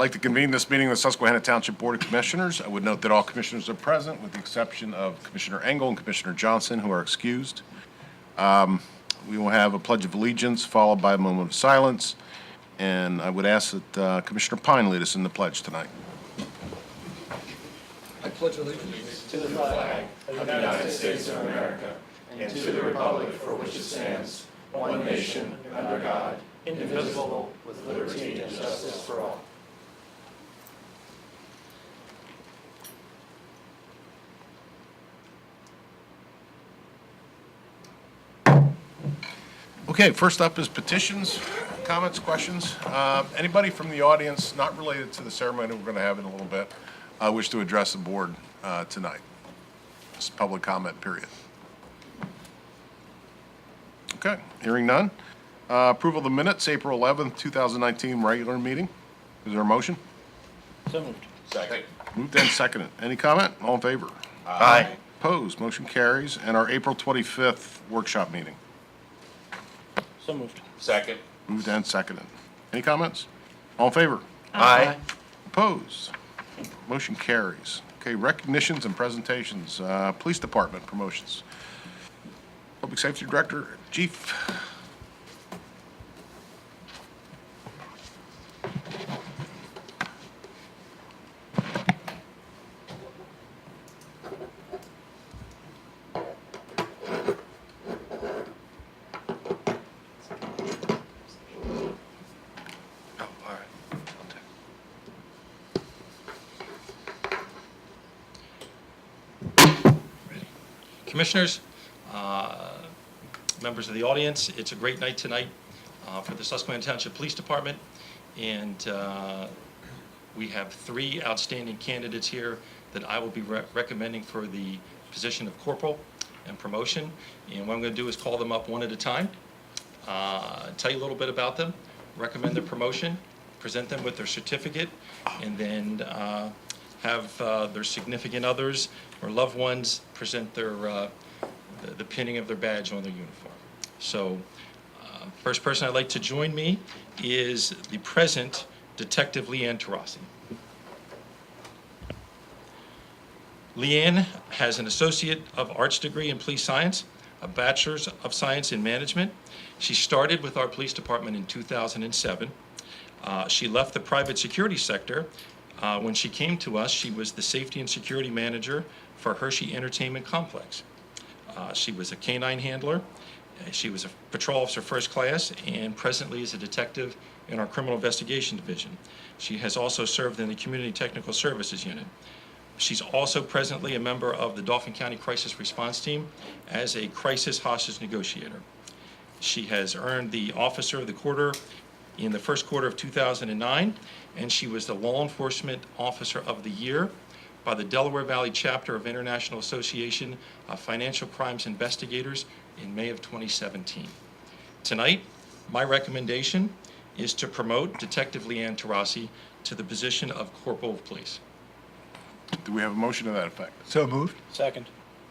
like to convene this meeting of the Susquehanna Township Board of Commissioners. I would note that all commissioners are present with the exception of Commissioner Engel and Commissioner Johnson, who are excused. We will have a Pledge of Allegiance followed by a moment of silence. And I would ask that Commissioner Pine lead us in the pledge tonight. I pledge allegiance to the flag of the United States of America and to the republic for which it stands, one nation, under God, indivisible, with liberty and justice for all. Okay, first up is petitions, comments, questions. Anybody from the audience not related to the ceremony we're going to have in a little bit wish to address the board tonight? This is public comment period. Okay, hearing none. Approval of the minutes, April 11th, 2019 regular meeting. Is there a motion? So moved. Second. Moved and seconded. Any comment? All in favor? Aye. Opposed? Motion carries. And our April 25th workshop meeting. So moved. Second. Moved and seconded. Any comments? All in favor? Aye. Opposed? Motion carries. Okay, recognitions and presentations. Police Department promotions. Public Safety Director, Chief. Commissioners, members of the audience, it's a great night tonight for the Susquehanna Township Police Department, and we have three outstanding candidates here that I will be recommending for the position of corporal and promotion. And what I'm going to do is call them up one at a time, tell you a little bit about them, recommend their promotion, present them with their certificate, and then have their significant others or loved ones present their the pinning of their badge on their uniform. So, first person I'd like to join me is the present Detective Leanne Tarasi. Leanne has an Associate of Arts degree in Police Science, a Bachelor's of Science in Management. She started with our police department in 2007. She left the private security sector. When she came to us, she was the Safety and Security Manager for Hershey Entertainment Complex. She was a canine handler. She was a patrol officer first class and presently is a detective in our Criminal Investigation Division. She has also served in the Community Technical Services Unit. She's also presently a member of the Dauphin County Crisis Response Team as a crisis hostage negotiator. She has earned the Officer of the Quarter in the first quarter of 2009, and she was the Law Enforcement Officer of the Year by the Delaware Valley Chapter of International Association of Financial Crimes Investigators in May of 2017. Tonight, my recommendation is to promote Detective Leanne Tarasi to the position of Corporal of Police. Do we have a motion to that effect? So moved. Second.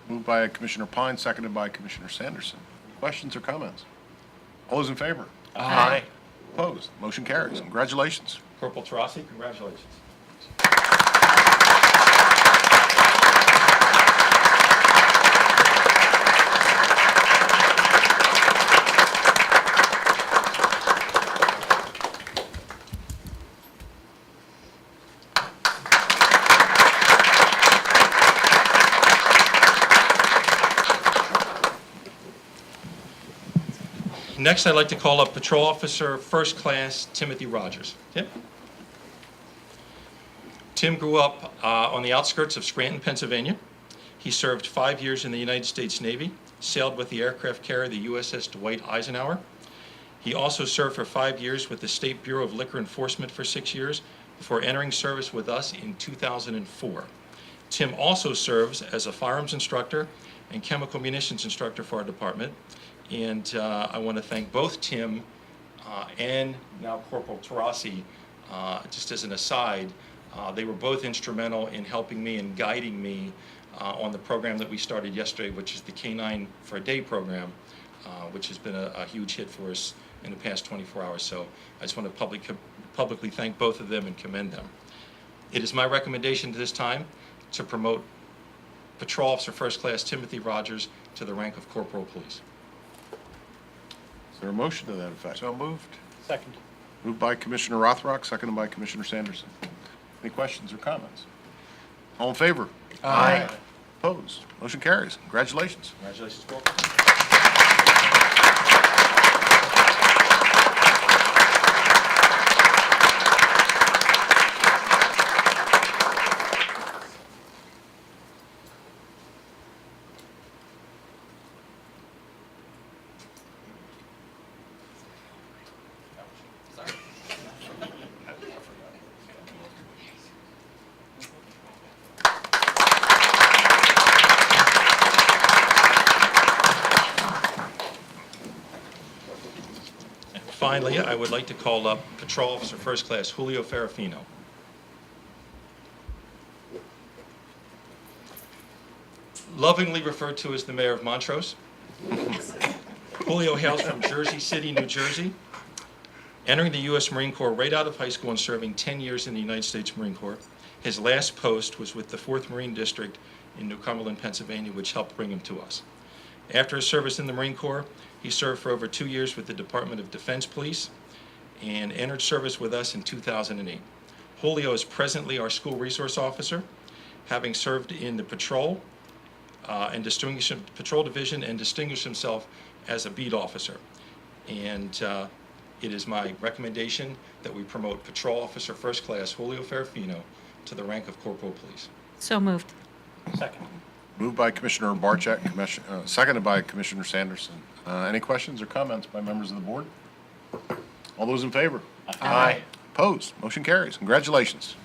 Moved by Commissioner Pine, seconded by Commissioner Sanderson. Questions or comments? All those in favor? Aye. Opposed? Motion carries. Congratulations. Corporal Tarasi, congratulations. Next, I'd like to call up Patrol Officer First Class Timothy Rogers. Tim? Tim grew up on the outskirts of Scranton, Pennsylvania. He served 5 years in the United States Navy, sailed with the aircraft carrier the USS Dwight Eisenhower. He also served for 5 years with the State Bureau of Liquor Enforcement for 6 years before entering service with us in 2004. Tim also serves as a firearms instructor and chemical munitions instructor for our department. And I want to thank both Tim and now Corporal Tarasi. Just as an aside, they were both instrumental in helping me and guiding me on the program that we started yesterday, which is the K9 for a Day program, which has been a huge hit for us in the past 24 hours. So I just want to publicly thank both of them and commend them. It is my recommendation at this time to promote Patrol Officer First Class Timothy Rogers to the rank of Corporal Police. Is there a motion to that effect? So moved. Second. Moved by Commissioner Rothrock, seconded by Commissioner Sanderson. Any questions or comments? All in favor? Aye. Opposed? Motion carries. Congratulations. Congratulations, Corporal. Finally, I would like to call up Patrol Officer First Class Julio Ferrafino. Lovingly referred to as the Mayor of Montrose. Julio hails from Jersey City, New Jersey, entering the U.S. Marine Corps right out of high school and serving 10 years in the United States Marine Corps. His last post was with the 4th Marine District in New Cumberland, Pennsylvania, which helped bring him to us. After his service in the Marine Corps, he served for over 2 years with the Department of Defense Police and entered service with us in 2008. Julio is presently our school resource officer, having served in the patrol patrol division and distinguished himself as a beat officer. And it is my recommendation that we promote Patrol Officer First Class Julio Ferrafino to the rank of Corporal Police. So moved. Second. Moved by Commissioner Barczak, seconded by Commissioner Sanderson. Any questions or comments by members of the board? All those in favor? Aye. Opposed? Motion carries. Congratulations.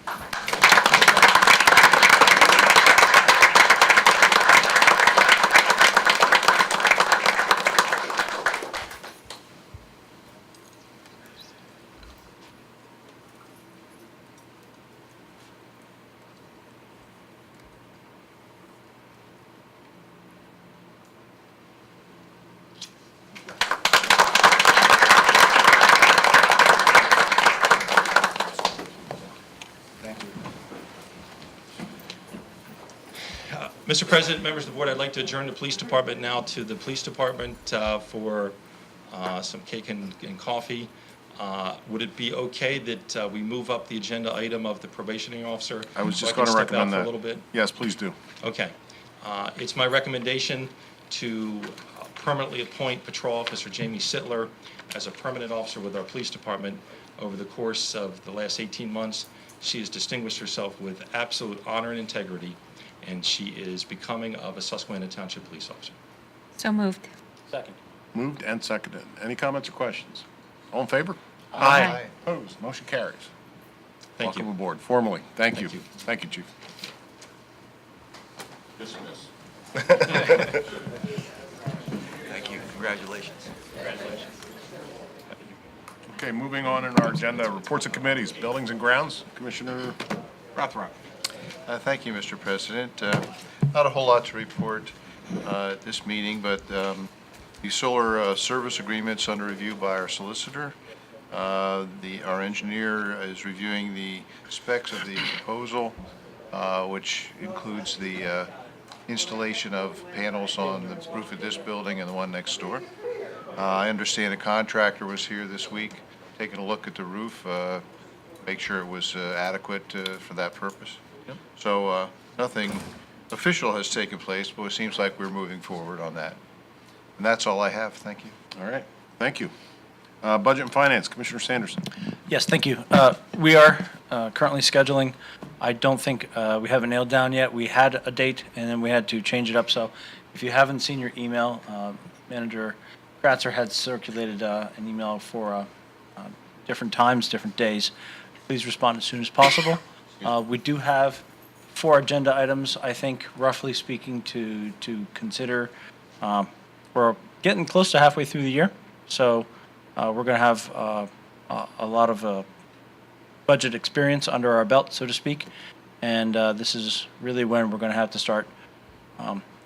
Mr. President, members of the board, I'd like to adjourn the police department now to the police department for some cake and coffee. Would it be okay that we move up the agenda item of the probationary officer? I was so just can going to step out recommend for that. a little bit? Yes, please do. Okay. It's my recommendation to permanently appoint Patrol Officer Jamie Sittler as a permanent officer with our police department. Over the course of the last 18 months, she has distinguished herself with absolute honor and integrity, and she is becoming of a Susquehanna Township police officer. So moved. Second. Moved and seconded. Any comments or questions? All in favor? Aye. Opposed? Motion carries. Thank Welcome you. aboard, formally. Thank you. Thank you. Thank you, Chief. Dismiss. Thank you. Congratulations. Okay, moving on in our agenda, reports of committees, buildings and grounds. Commissioner Rothrock. Thank you, Mr. President. Not a whole lot to report at this meeting, but the solar service agreement's under review by our solicitor. Our engineer is reviewing the specs of the proposal, which includes the installation of panels on the roof of this building and the one next door. I understand a contractor was here this week, taking a look at the roof, make sure it was adequate for that purpose. So nothing official has taken place, but it seems like we're moving forward on that. And that's all I have. Thank you. All right, thank you. Budget and Finance, Commissioner Sanderson. Yes, thank you. We are currently scheduling. I don't think we have it nailed down yet. We had a date, and then we had to change it up. So if you haven't seen your email, Manager Kratzer had circulated an email for different times, different days. Please respond as soon as possible. We do have 4 agenda items, I think, roughly speaking, to consider. We're getting close to halfway through the year, so we're going to have a lot of budget experience under our belt, so to speak, and this is really when we're going to have to start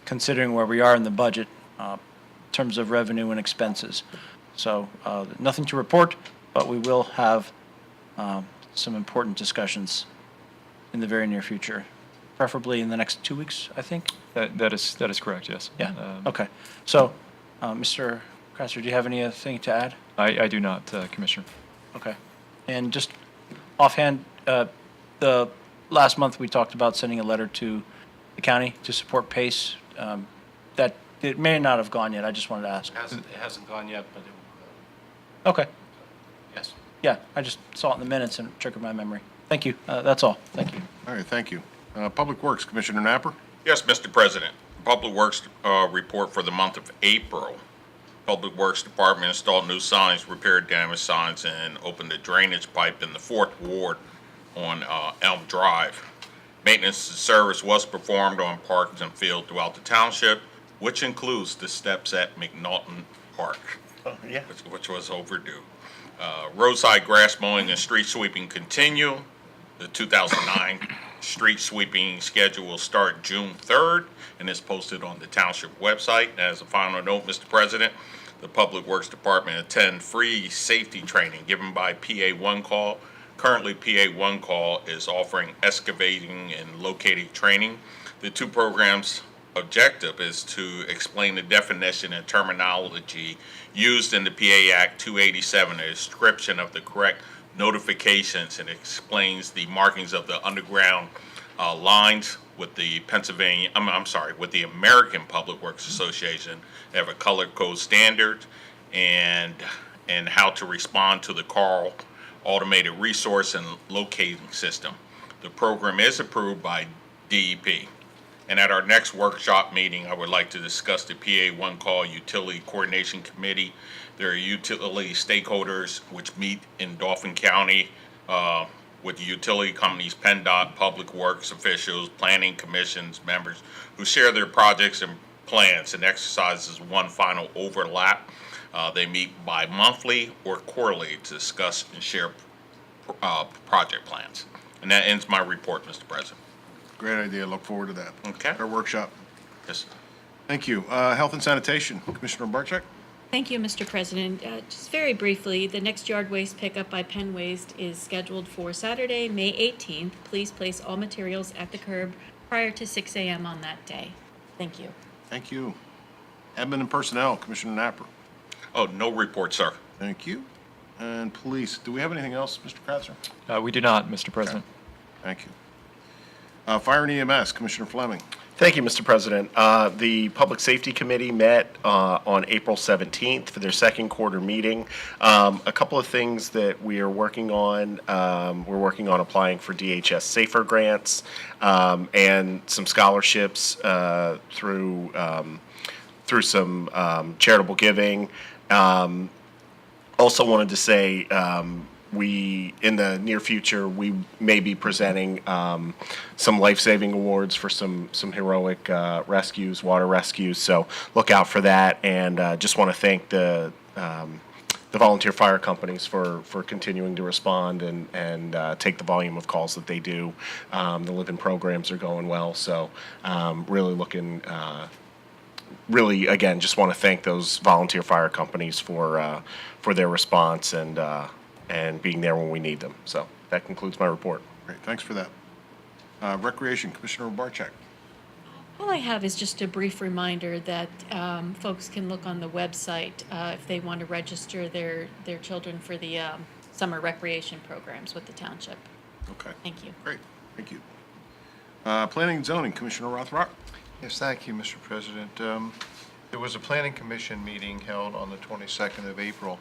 considering where we are in the budget in terms of revenue and expenses. So nothing to report, but we will have some important discussions in the very near future, preferably in the next 2 weeks, I think. That is correct, yes. Yeah, okay. So, Mr. Kratzer, do you have anything to add? I do not, Commissioner. Okay. And just offhand, the last month we talked about sending a letter to the county to support PACE. That it may not have gone yet. I just wanted to ask. It hasn't gone yet, but it will Okay. go. Yes. Yeah, I just saw it in the minutes and it triggered my memory. Thank you. That's all. Thank you. All right, thank you. Public Works, Commissioner Napper. Yes, Mr. President. Public Works report for the month of April. Public Works Department installed new signs, repaired damaged signs, and opened a drainage pipe in the 4th Ward on Elm Drive. Maintenance and service was performed on parks and fields throughout the township, which includes the steps at McNaughton Park, which was overdue. Roadside grass mowing and street sweeping continue. The 2009 street sweeping schedule will start June 3rd and is posted on the township website. As a final note, Mr. President, the Public Works Department attend free safety training given by PA One Call. Currently, PA One Call is offering excavating and locating training. The two programs' objective is to explain the definition and terminology used in the PA Act 287, a description of the correct notifications, and explains the markings of the underground lines with the with the American Public Works Association. They have a color code standard and how to respond to the call automated resource and locating system. The program is approved by DEP. And at our next workshop meeting, I would like to discuss the PA One Call Utility Coordination Committee. There are utility stakeholders which meet in Dauphin County with the utility companies, PennDOT, Public Works officials, planning commissions, members who share their projects and plans and exercises one final overlap. They meet bi-monthly or quarterly to discuss and share project plans. And that ends my report, Mr. President. Great idea. Look forward to that. Okay. Our workshop. Yes. Thank you. Health and Sanitation, Commissioner Barczyk. Thank you, Mr. President. Just very briefly, the next yard waste pickup by Penn Waste is scheduled for Saturday, May 18th. Please place all materials at the curb prior to 6 a.m. on that day. Thank you. Thank you. Admin and Personnel, Commissioner Napper. Oh, no report, sir. Thank you. And Police, do we have anything else, Mr. Kratzer? We do not, Mr. President. Thank you. Fire and EMS, Commissioner Fleming. Thank you, Mr. President. The Public Safety Committee met on April 17th for their second quarter meeting. A couple of things that we are working on. We're working on applying for DHS Safer grants and some scholarships through some charitable giving. Also wanted to say in the near future, we may be presenting some life-saving awards for some heroic rescues, water rescues. So look out for that, and just want to thank the volunteer fire companies for continuing to respond and take the volume of calls that they do. The live-in programs are going well, so really, again, just want to thank those volunteer fire companies for their response and being there when we need them. So that concludes my report. Great, thanks for that. Recreation, Commissioner Barczyk. All I have is just a brief reminder that folks can look on the website if they want to register their children for the summer recreation programs with the township. Okay. Thank you. Great, thank you. Planning and Zoning, Commissioner Rothrock. Yes, thank you, Mr. President. There was a Planning Commission meeting held on the 22nd of April.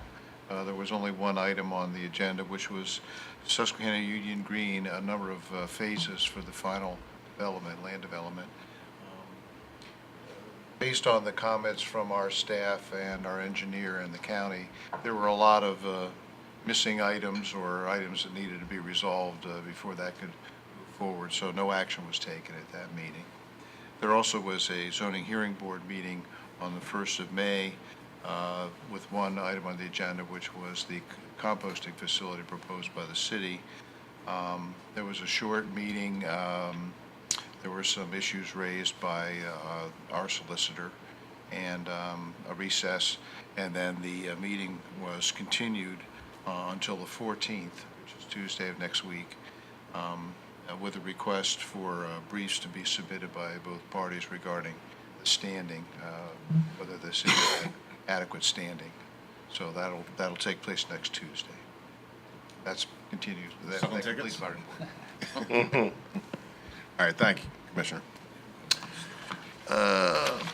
There was only one item on the agenda, which was Susquehanna Union Green, a number of phases for the final development, land development. Based on the comments from our staff and our engineer and the county, there were a lot of missing items or items that needed to be resolved before that could move forward, so no action was taken at that meeting. There also was a zoning hearing board meeting on the 1st of May with one item on the agenda, which was the composting facility proposed by the city. There was a short meeting. There were some issues raised by our solicitor, and a recess, and then the meeting was continued until the 14th, which is Tuesday of next week, with a request for briefs to be submitted by both parties regarding the standing, whether this is adequate standing. So that'll take place next Tuesday. That's continued. That tickets? completes my report. All right, thank you, Commissioner.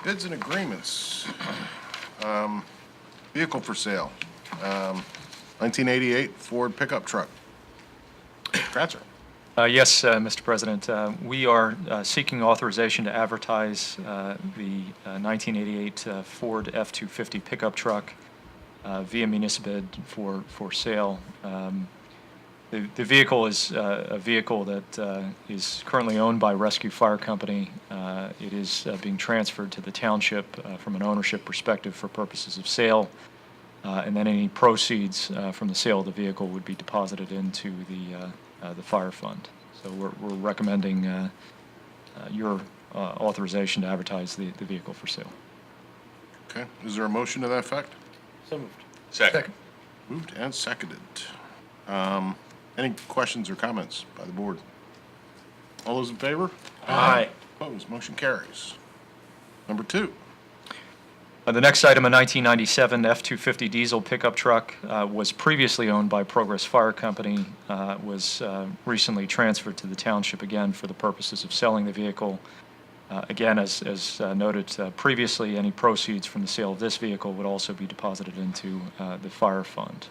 Bids and agreements. Vehicle for sale. 1988 Ford pickup truck. Transfer. Yes, Mr. President. We are seeking authorization to advertise the 1988 Ford F-250 pickup truck via municipal bid for sale. The vehicle is a vehicle that is currently owned by Rescue Fire Company. It is being transferred to the township from an ownership perspective for purposes of sale. And then any proceeds from the sale of the vehicle would be deposited into the fire fund. So we're recommending your authorization to advertise the vehicle for sale. Okay, is there a motion to that effect? So moved. Second. Moved and seconded. Any questions or comments by the board? All those in favor? Aye. Opposed, motion carries. Number 2. The next item, a 1997 F-250 diesel pickup truck, was previously owned by Progress Fire Company, was recently transferred to the township again for the purposes of selling the vehicle. Again, as noted previously, any proceeds from the sale of this vehicle would also be deposited into the fire fund.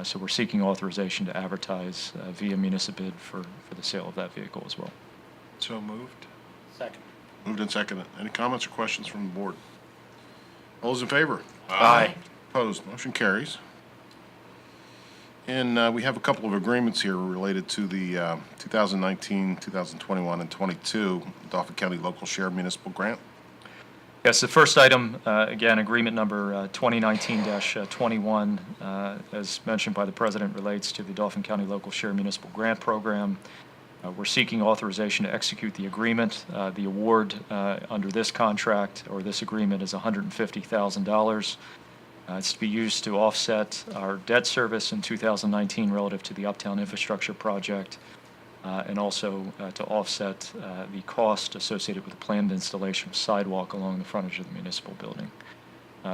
So we're seeking authorization to advertise via municipal bid for the sale of that vehicle as well. So moved. Second. Moved and seconded. Any comments or questions from the board? All those in favor? Aye. Opposed, motion carries. And we have a couple of agreements here related to the 2019, 2021, and 22 Dauphin County Local Share Municipal Grant. Yes, the first item, again, agreement number 2019-21, as mentioned by the President, relates to the Dauphin County Local Share Municipal Grant Program. We're seeking authorization to execute the agreement. The award under this contract or this agreement is $150,000. It's to be used to offset our debt service in 2019 relative to the Uptown Infrastructure Project, and also to offset the cost associated with the planned installation of sidewalk along the frontage of the municipal building.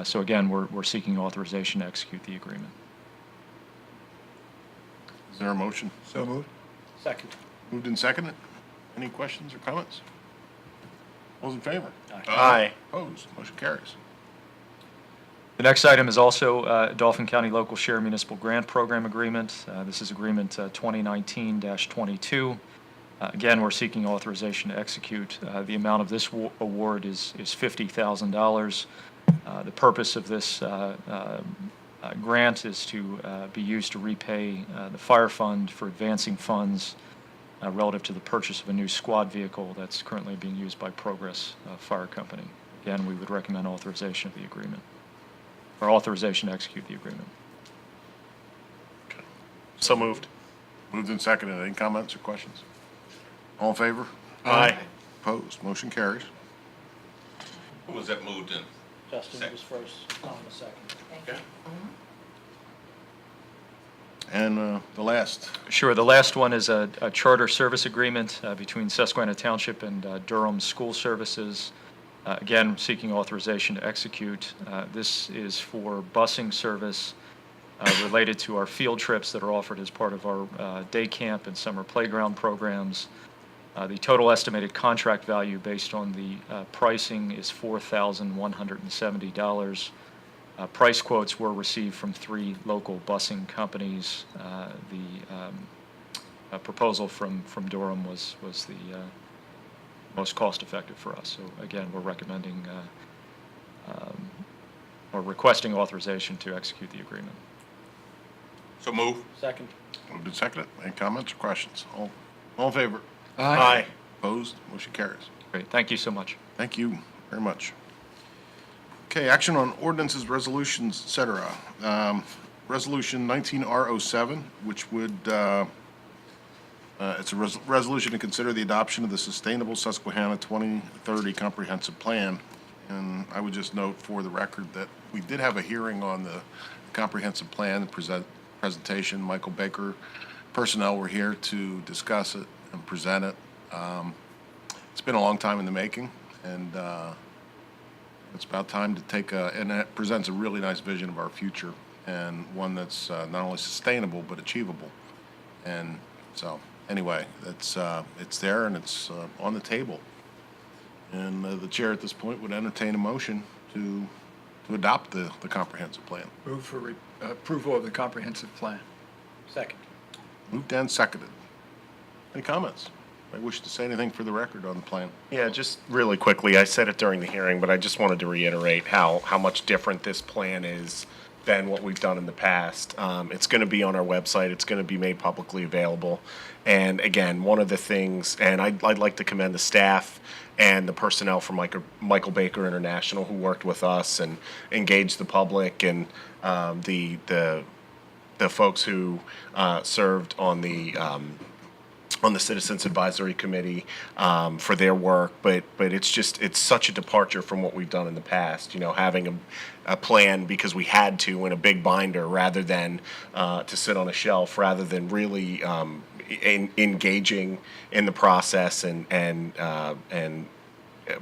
So again, we're seeking authorization to execute the agreement. Is there a motion? So moved. Second. Moved and seconded. Any questions or comments? All those in favor? Aye. Opposed, motion carries. The next item is also Dauphin County Local Share Municipal Grant Program Agreement. This is Agreement 2019-22. Again, we're seeking authorization to execute. The amount of this award is $50,000. The purpose of this grant is to be used to repay the fire fund for advancing funds relative to the purchase of a new squad vehicle that's currently being used by Progress Fire Company. Again, we would recommend authorization of the agreement, or authorization to execute the agreement. So moved. Moved and seconded. Any comments or questions? All in favor? Aye. Opposed, motion carries. Who was that moved in? Justin was first, Tom was second. Okay. And the last. Sure. The last one is a charter service agreement between Susquehanna Township and Durham School Services. Again, seeking authorization to execute. This is for busing service related to our field trips that are offered as part of our day camp and summer playground programs. The total estimated contract value based on the pricing is $4,170. Price quotes were received from 3 local busing companies. The proposal from Durham was the most cost-effective for us. So again, we're recommending or requesting authorization to execute the agreement. So move. Second. Moved and seconded. Any comments or questions? All in favor? Aye. Opposed, motion carries. Great. Thank you so much. Thank you very much. Okay, action on ordinances, resolutions, et cetera. Resolution 19R07, which would, it's a resolution to consider the adoption of the Sustainable Susquehanna 2030 Comprehensive Plan. And I would just note for the record that we did have a hearing on the comprehensive plan, the presentation. Michael Baker personnel were here to discuss it and present it. It's been a long time in the making, and it's about time to take and it presents a really nice vision of our future, and one that's not only sustainable but achievable. And so, anyway, it's there and it's on the table. And the chair at this point would entertain a motion to adopt the comprehensive plan. Move for approval of the comprehensive plan. Second. Moved and seconded. Any comments? I wish to say anything for the record on the plan. Yeah, just really quickly, I said it during the hearing, but I just wanted to reiterate how much different this plan is than what we've done in the past. It's going to be on our website. It's going to be made publicly available. And again, one of the things, and I'd like to commend the staff and the personnel from Michael Baker International who worked with us and engaged the public, and the folks who served on the Citizens Advisory Committee for their work, but it's such a departure from what we've done in the past. You know, having a plan because we had to in a big binder rather than to sit on a shelf, rather than really engaging in the process and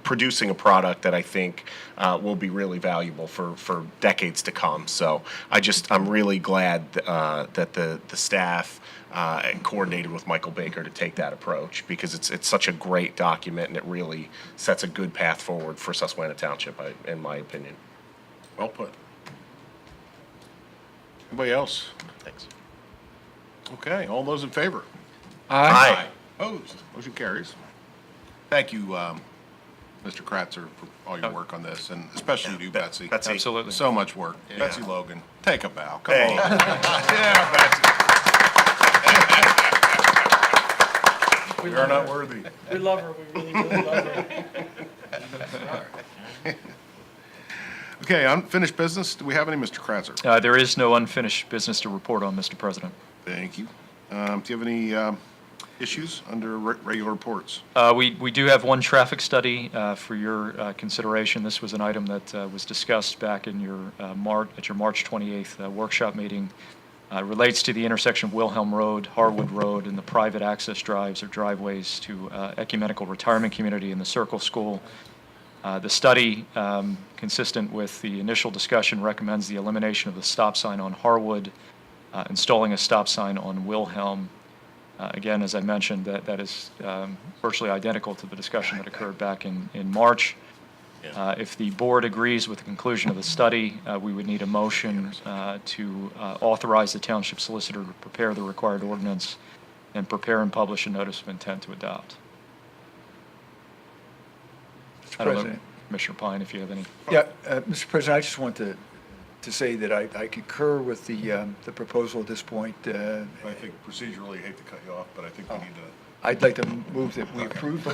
producing a product that I think will be really valuable for decades to come. So I'm really glad that the staff coordinated with Michael Baker to take that approach, because it's such a great document and it really sets a good path forward for Susquehanna Township, in my opinion. Well put. Anybody else? Thanks. Okay, all those in favor? Aye. Opposed? Motion carries. Thank you, Mr. Kratzer, for all your work on this, and especially you, Betsy. Betsy. Absolutely. So much work. Betsy Logan, take a bow. Come Hey. on. Yeah, Betsy. You're not worthy. We love her, we really, really love her. Okay, unfinished business. Do we have any, Mr. Kratzer? There is no unfinished business to report on, Mr. President. Thank you. Do you have any issues under regular reports? We do have one traffic study for your consideration. This was an item that was discussed back in your March 28th workshop meeting. Relates to the intersection of Wilhelm Road, Harwood Road, and the private access drives or driveways to Ecumenical Retirement Community and the Circle School. The study, consistent with the initial discussion, recommends the elimination of the stop sign on Harwood, installing a stop sign on Wilhelm. Again, as I mentioned, that is virtually identical to the discussion that occurred back in March. If the board agrees with the conclusion of the study, we would need a motion to authorize the township solicitor to prepare the required ordinance and prepare and publish a notice of intent to adopt. Mr. I don't know, President. Commissioner Pine, if you have any. Yeah, Mr. President, I just want to say that I concur with the proposal at this point. I think procedurally, I hate to cut you off, but I think we need to. I'd like to move that we approve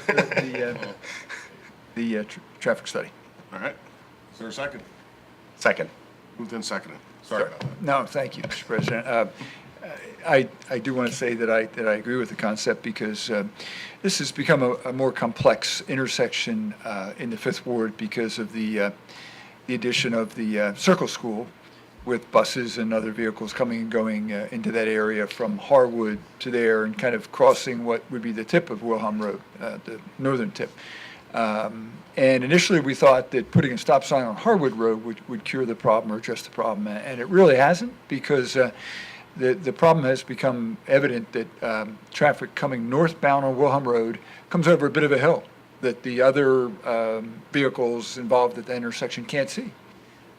the traffic study. All right. Is there a second? Second. Moved and seconded. Sorry about that. No, thank you, Mr. President. I do want to say that I agree with the concept, because this has become a more complex intersection in the Fifth Ward because of the addition of the Circle School, with buses and other vehicles coming and going into that area from Harwood to there, and kind of crossing what would be the tip of Wilhelm Road, the northern tip. And initially we thought that putting a stop sign on Harwood Road would cure the problem or address the problem, and it really hasn't, because the problem has become evident that traffic coming northbound on Wilhelm Road comes over a bit of a hill that the other vehicles involved at the intersection can't see.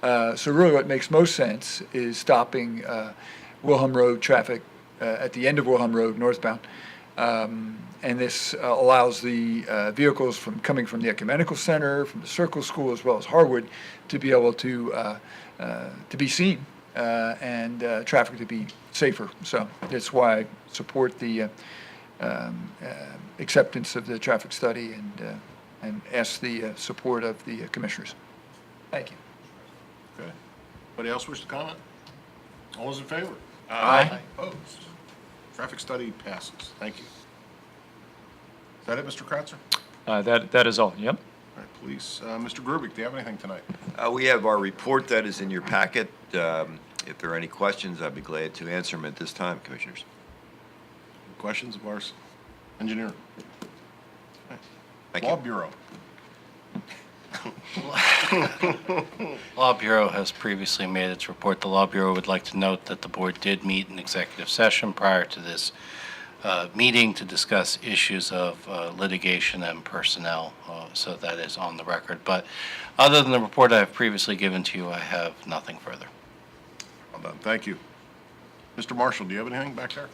So really what makes most sense is stopping Wilhelm Road traffic at the end of Wilhelm Road northbound. And this allows the vehicles coming from the Ecumenical Center, from the Circle School, as well as Harwood, to be able to be seen and traffic to be safer. So that's why I support the acceptance of the traffic study and ask the support of the commissioners. Thank you. Okay. Anybody else wish to comment? All those in favor? Aye. Opposed? Traffic study passes. Thank you. Is that it, Mr. Kratzer? That is all, yep. All right, Police. Mr. Grubik, do you have anything tonight? We have our report that is in your packet. If there are any questions, I'd be glad to answer them at this time, Commissioners. Questions of our engineer? Thank Law you. Bureau. Law Bureau has previously made its report. The Law Bureau would like to note that the board did meet in executive session prior to this meeting to discuss issues of litigation and personnel, so that is on the record. But other than the report I have previously given to you, I have nothing further. Well done. Thank you. Mr. Marshall, do you have anything back there?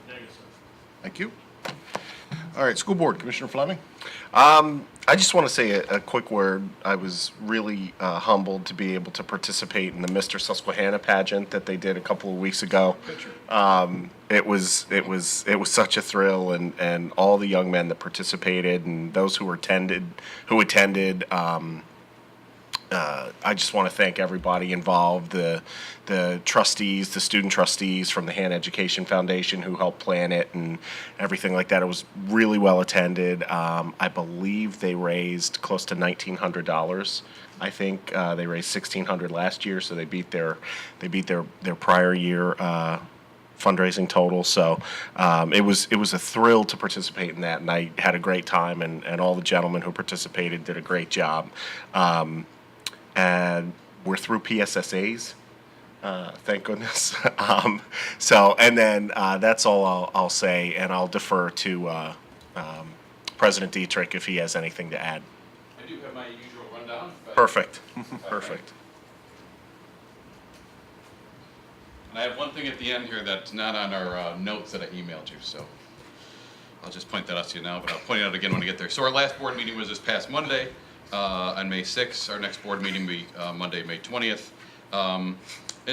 Thank you. All right, School Board, Commissioner Fleming? I just want to say a quick word. I was really humbled to be able to participate in the Mr. Susquehanna pageant that they did a couple of weeks ago. It was such a thrill, and all the young men that participated and those who attended. I just want to thank everybody involved, the trustees, the student trustees from the Han Education Foundation who helped plan it and everything like that. It was really well attended. I believe they raised close to $1,900. I think they raised $1,600 last year, so they beat their prior year fundraising total. So it was a thrill to participate in that, and I had a great time, and all the gentlemen who participated did a great job. And we're through PSSAs, thank goodness. And then that's all I'll say, and I'll defer to President Dietrich if he has anything to add. I do have my usual rundown. Perfect. Perfect. And I have one thing at the end here that's not on our notes that I emailed you, so I'll just point that out to you now, but I'll point it out again when I get there. So our last board meeting was this past Monday. On May 6th. Our next board meeting will be Monday, May 20th. And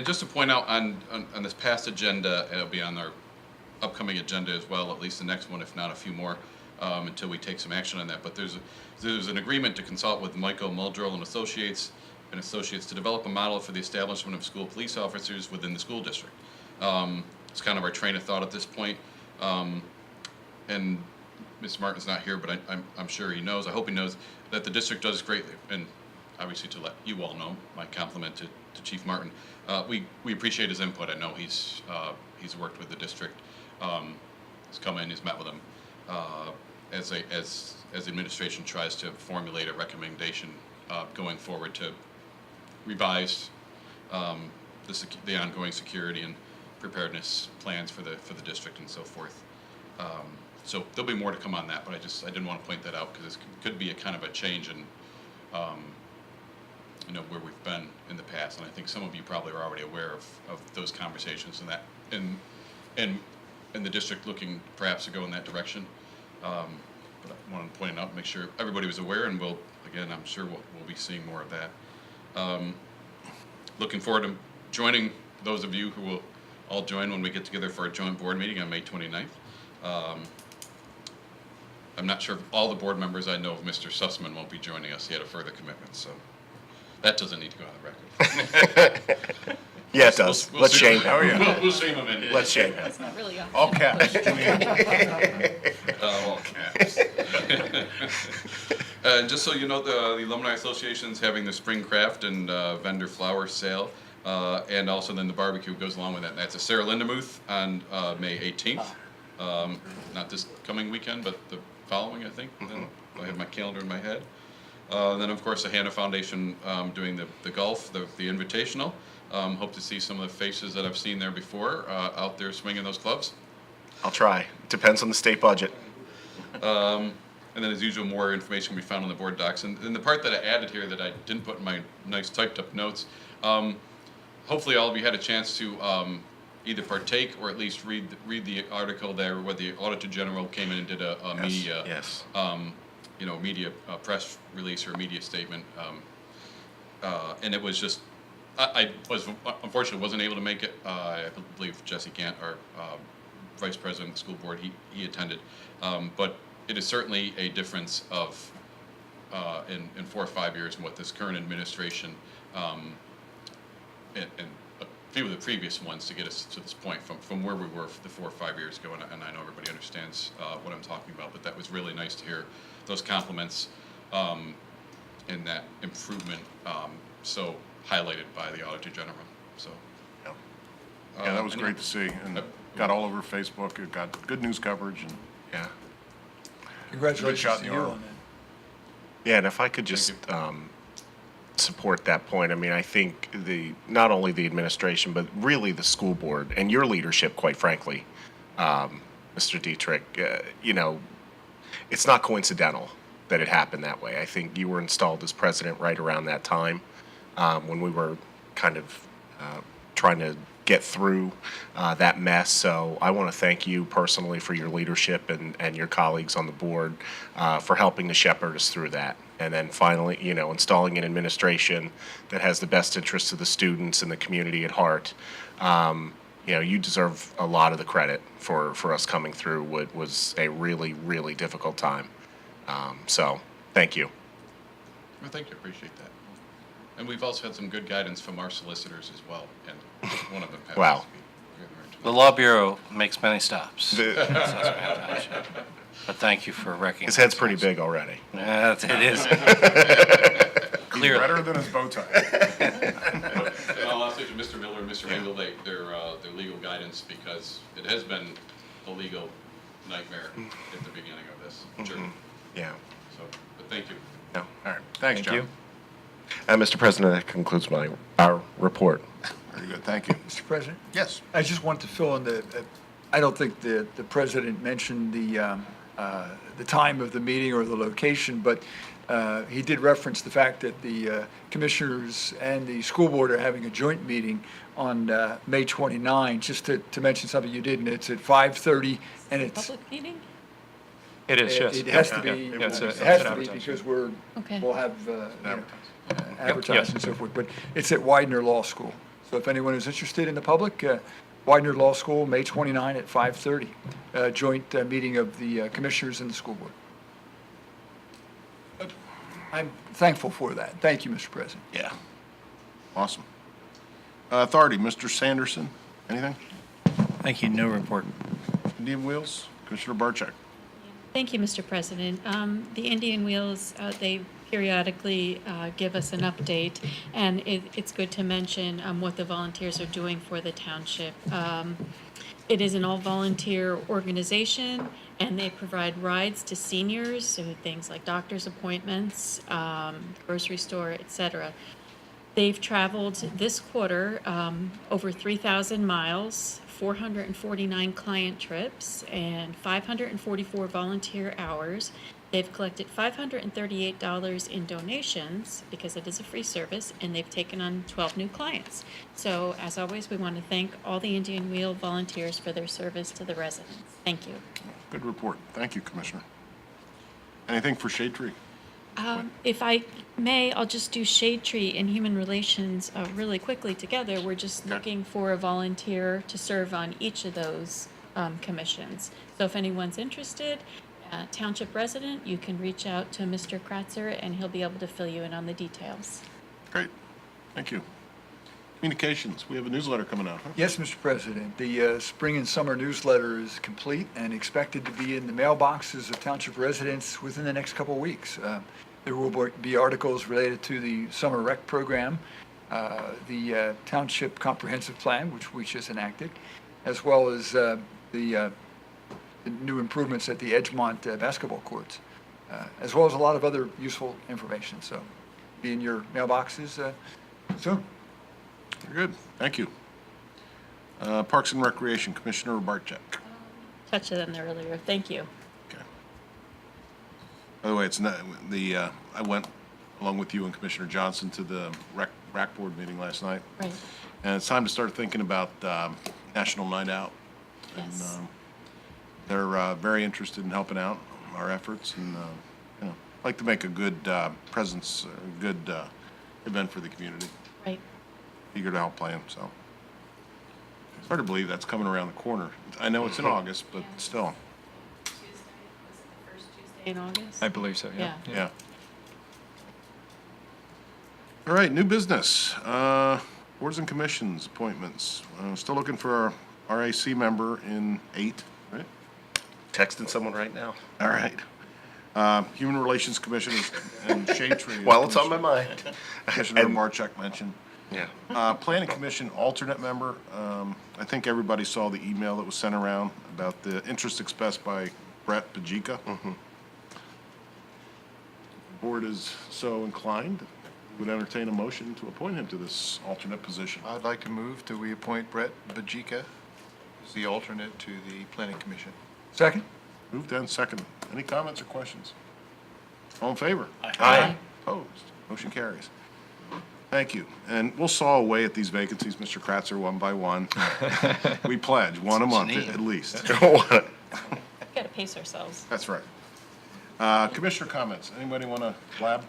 just to point out on this past agenda, it'll be on our upcoming agenda as well, at least the next one, if not a few more, until we take some action on that. But there's an agreement to consult with Michael Muldrow and Associates to develop a model for the establishment of school police officers within the school district. It's kind of our train of thought at this point. And Mr. Martin's not here, but I'm sure he knows, I hope he knows, that the district does greatly, and obviously to let you all know, my compliment to Chief Martin. We appreciate his input. I know he's worked with the district, he's come in, he's met with them, as the administration tries to formulate a recommendation going forward to revise the ongoing security and preparedness plans for the district and so forth. So there'll be more to come on that, but I didn't want to point that out because it could be a kind of a change in, where we've been in the past. And I think some of you probably are already aware of those conversations and that, and the district looking perhaps to go in that direction. But I wanted to point it out, make sure everybody was aware, and I'm sure we'll be seeing more of that. Looking forward to joining those of you who will all join when we get together for our joint board meeting on May 29th. I'm not sure if all the board members I know of, Mr. Sussman won't be joining us. He had a further commitment, so that doesn't need to go on the record. Yeah, it does. We'll Let's see shame him. him. We'll shame him in. Let's shame him. It's not really on. All caps. All caps. Just so you know, the Alumni Association's having the spring craft and vendor flower sale, and also then the barbecue goes along with that. And that's a Sarah Lindemuth on May 18th. Not this coming weekend, but the following, I think. Then I have my calendar in my head. Then, of course, the Hannah Foundation doing the golf, the invitational. Hope to see some of the faces that I've seen there before out there swinging those clubs. I'll try. Depends on the state budget. And then, as usual, more information can be found on the board docs. And the part that I added here that I didn't put in my nice typed up notes, hopefully all of you had a chance to either partake or at least read the article there where the Auditor General came in and did a media, Yes. Media press release or media statement. And it was just, I was unfortunately wasn't able to make it. I believe Jesse Gant, our Vice President of the school board, he attended. But it is certainly a difference of in 4 or 5 years in what this current administration and a few of the previous ones to get us to this point from where we were the 4 or 5 years ago. And I know everybody understands what I'm talking about, but that was really nice to hear those compliments in that improvement so highlighted by the Auditor General, so. Yeah, that was great to see, and got all over Facebook, it got good news coverage, and, yeah. Congratulations shot to in you the arm. on that. Yeah, and if I could just support that point, I mean, I think not only the administration, but really the school board and your leadership, quite frankly, Mr. Dietrich, it's not coincidental that it happened that way. I think you were installed as president right around that time when we were kind of trying to get through that mess. So I want to thank you personally for your leadership and your colleagues on the board for helping to shepherd us through that. And then finally, installing an administration that has the best interests of the students and the community at heart. You deserve a lot of the credit for us coming through what was a really, really difficult time. So thank you. Well, thank you, appreciate that. And we've also had some good guidance from our solicitors as well, and one of them happens Wow. to be. The Law Bureau makes many stops. in Susquehanna Township. But thank you for recognizing. His head's pretty big already. It is. He's Clearly. redder than his bow tie. In all honesty, to Mr. Miller and Mr. Engel, their legal guidance, because it has been a legal nightmare at the beginning of this journey. Yeah. So, but thank you. No. All right, thanks, Thank John. you. Mr. President, that concludes our report. Very good, thank you. Mr. President? Yes. I just want to fill in I don't think the president mentioned the time of the meeting or the location, but he did reference the fact that the commissioners and the school board are having a joint meeting on May 29, just to mention something you did, and it's at 5:30, and it's, Public meeting? It is, yes. it has to Yeah, be, yeah, it it's has an to be advertising. because Okay. we'll have advertising Yes. and so forth, but it's at Widener Law School. So if anyone is interested in the public, Widener Law School, May 29 at 5:30, joint meeting of the commissioners and the school board. I'm thankful for that. Thank you, Mr. President. Yeah. Awesome. Authority, Mr. Sanderson, anything? Thank you, no report. Indian Wheels, Commissioner Barcheck. Thank you, Mr. President. The Indian Wheels, they periodically give us an update, and it's good to mention what the volunteers are doing for the township. It is an all-volunteer organization, and they provide rides to seniors, so things like doctor's appointments, grocery store, et cetera. They've traveled this quarter over 3,000 miles, 449 client trips, and 544 volunteer hours. They've collected $538 in donations because it is a free service, and they've taken on 12 new clients. So, as always, we want to thank all the Indian Wheel volunteers for their service to the residents. Thank you. Good report. Thank you, Commissioner. Anything for Shade Tree? If I may, I'll just do Shade Tree and Human Relations really quickly together. We're just looking for a volunteer to serve on each of those commissions. So if anyone's interested, township resident, you can reach out to Mr. Kratzer, and he'll be able to fill you in on the details. Great. Thank you. Communications, we have a newsletter coming out, huh? Yes, Mr. President. The spring and summer newsletter is complete and expected to be in the mailboxes of township residents within the next couple of weeks. There will be articles related to the summer rec program, the township comprehensive plan, which we just enacted, as well as the new improvements at the Edgemont basketball courts, as well as a lot of other useful information. So be in your mailboxes soon. Very good. Thank you. Parks and Recreation, Commissioner Barcheck. Touched on them earlier. Thank you. Okay. By the way, it's not, I went along with you and Commissioner Johnson to the RAC board meeting last night. Right. And it's time to start thinking about National Night Out. Yes. And they're very interested in helping out our efforts, and like to make a good presence, a good event for the community. Right. Eager to help plan, so. It's hard to believe that's coming around the corner. I know it's in August, but still, In August? I believe so, yeah. yeah. All right, new business. Boards and commissions appointments. Still looking for our RAC member in 8, right? Texting someone right now. All right. Human Relations Commissioners and Shade Tree. Well, it's on my mind. Commissioner And- Marchek mentioned. Yeah. Planning Commission alternate member, I think everybody saw the email that was sent around about the interest expressed by Brett Pajika. Board is so inclined, would entertain a motion to appoint him to this alternate position. I'd like to move that we appoint Brett Bajika as the alternate to the Planning Commission. Second? Moved and seconded. Any comments or questions? All in favor? Aye. Opposed? Motion carries. Thank you. And we'll saw away at these vacancies, Mr. Kratzer, one by one. We pledge, one a month at least. Got to pace ourselves. That's right. Commissioner comments. Anybody want to blab?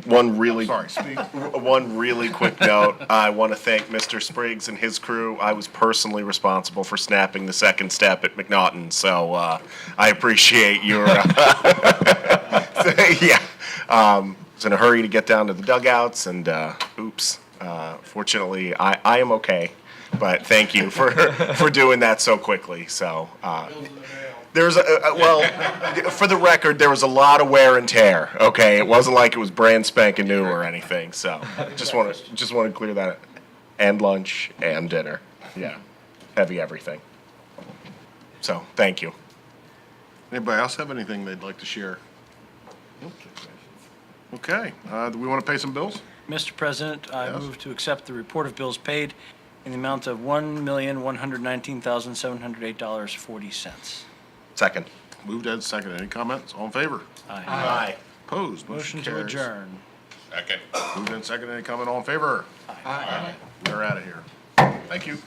One really, Sorry, speak. one really quick note. I want to thank Mr. Spriggs and his crew. I was personally responsible for snapping the second step at McNaughton, so I appreciate your. Yeah, was in a hurry to get down to the dugouts, and oops. Fortunately, I am okay, but thank you for doing that so quickly. So. There's well, for the record, there was a lot of wear and tear. Okay, it wasn't like it was brand spanking new or anything. So just want to clear that. And lunch and dinner. Yeah, heavy everything. So thank you. Anybody else have anything they'd like to share? Okay. Do we want to pay some bills? Mr. President, I Yes. move to accept the report of bills paid in the amount of $1,119,708.40. Second. Moved and seconded. Any comments? All in favor? Aye. Opposed? Motion to carries. adjourn. Second. Moved and seconded. Any comment? All in favor? Aye. We're out of here. Thank you.